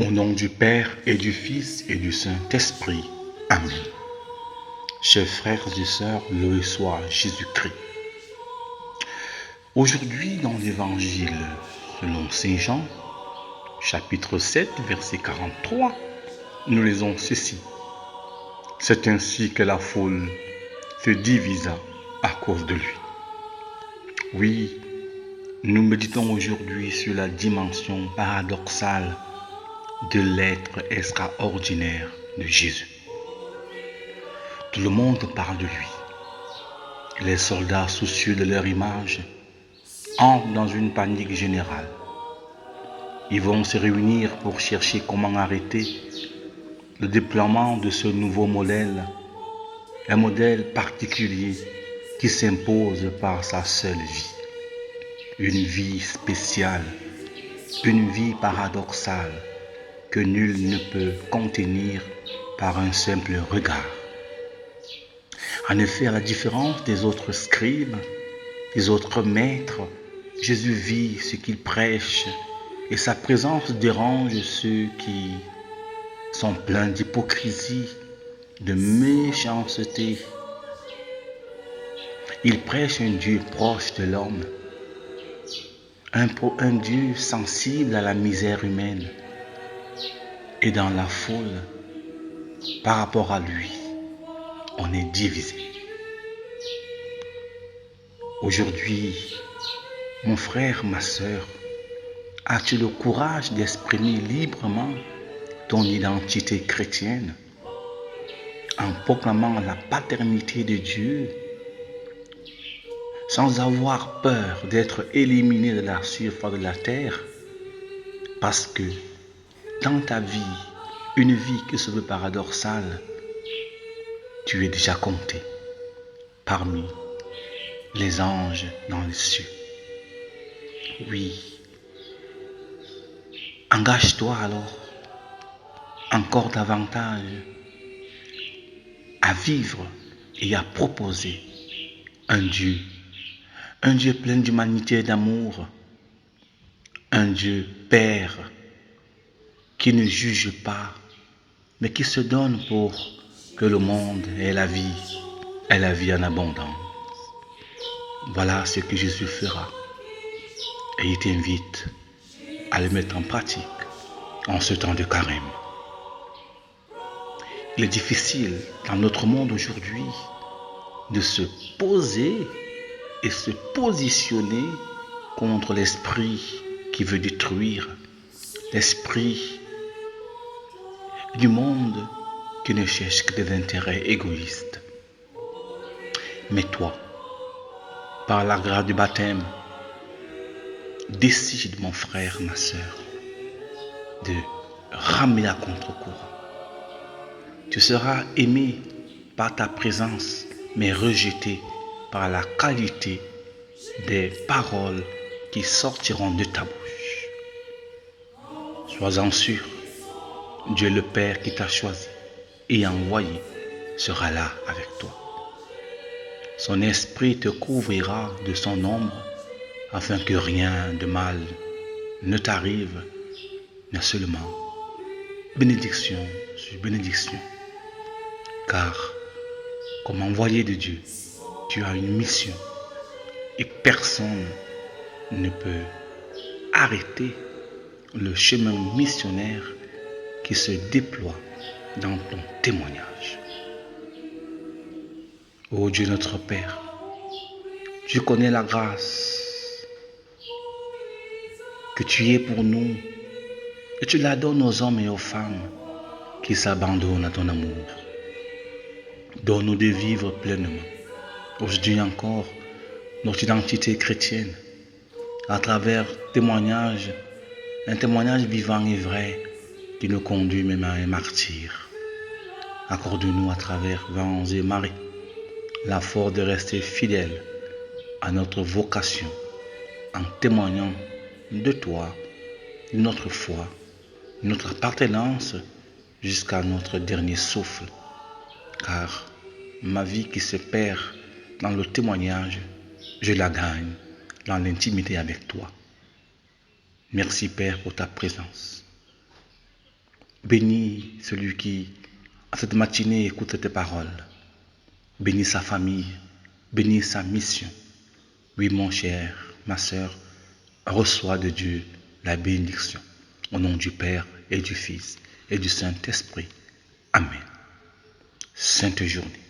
Au nom du Père et du Fils et du Saint-Esprit. Amen. Chers frères et sœurs, loué soit Jésus-Christ. Aujourd'hui, dans l'Évangile selon Saint Jean, chapitre 7, verset 43, nous lisons ceci. C'est ainsi que la foule se divisa à cause de lui. Oui, nous méditons aujourd'hui sur la dimension paradoxale de l'être extraordinaire de Jésus. Tout le monde parle de lui. Les soldats soucieux de leur image entrent dans une panique générale. Ils vont se réunir pour chercher comment arrêter le déploiement de ce nouveau modèle, un modèle particulier qui s'impose par sa seule vie. Une vie spéciale, une vie paradoxale que nul ne peut contenir par un simple regard. En effet, à la différence des autres scribes, des autres maîtres, Jésus vit ce qu'il prêche et sa présence dérange ceux qui sont pleins d'hypocrisie, de méchanceté. Il prêche un Dieu proche de l'homme, un Dieu sensible à la misère humaine. Et dans la foule, par rapport à lui, on est divisé. Aujourd'hui, mon frère, ma sœur, as-tu le courage d'exprimer librement ton identité chrétienne en proclamant la paternité de Dieu sans avoir peur d'être éliminé de la surface de la terre parce que dans ta vie, une vie qui se veut paradoxale, tu es déjà compté parmi les anges dans les cieux. Oui, engage-toi alors encore davantage à vivre et à proposer un Dieu plein d'humanité et d'amour, un Dieu Père qui ne juge pas, mais qui se donne pour que le monde ait la vie en abondance. Voilà ce que Jésus fera et il t'invite à le mettre en pratique en ce temps de carême. Il est difficile dans notre monde aujourd'hui de se poser et se positionner contre l'esprit qui veut détruire, l'esprit du monde qui ne cherche que des intérêts égoïstes. Mais toi, par la grâce du baptême, décide, mon frère, ma sœur, de ramer à contre-courant. Tu seras aimé par ta présence, mais rejeté par la qualité des paroles qui sortiront de ta bouche. Sois-en sûr, Dieu le Père qui t'a choisi et envoyé sera là avec toi. Son esprit te couvrira de son ombre afin que rien de mal ne t'arrive, mais seulement bénédiction sur bénédiction. Car comme envoyé de Dieu, tu as une mission et personne ne peut arrêter le chemin missionnaire qui se déploie dans ton témoignage. Ô Dieu notre Père, tu connais la grâce que tu es pour nous et tu la donnes aux hommes et aux femmes qui s'abandonnent à ton amour. Donne-nous de vivre pleinement, aujourd'hui encore, notre identité chrétienne à travers un témoignage vivant et vrai qui nous conduit même à un martyr. Accorde-nous à travers vents et marées la force de rester fidèles à notre vocation en témoignant de toi, de notre foi, de notre appartenance jusqu'à notre dernier souffle. Car ma vie qui se perd dans le témoignage, je la gagne dans l'intimité avec toi. Merci Père pour ta présence. Bénis celui qui, à cette matinée, écoute cette parole. Bénis sa famille, bénis sa mission. Oui, mon cher, ma sœur, reçois de Dieu la bénédiction. Au nom du Père et du Fils et du Saint-Esprit. Amen. Sainte journée.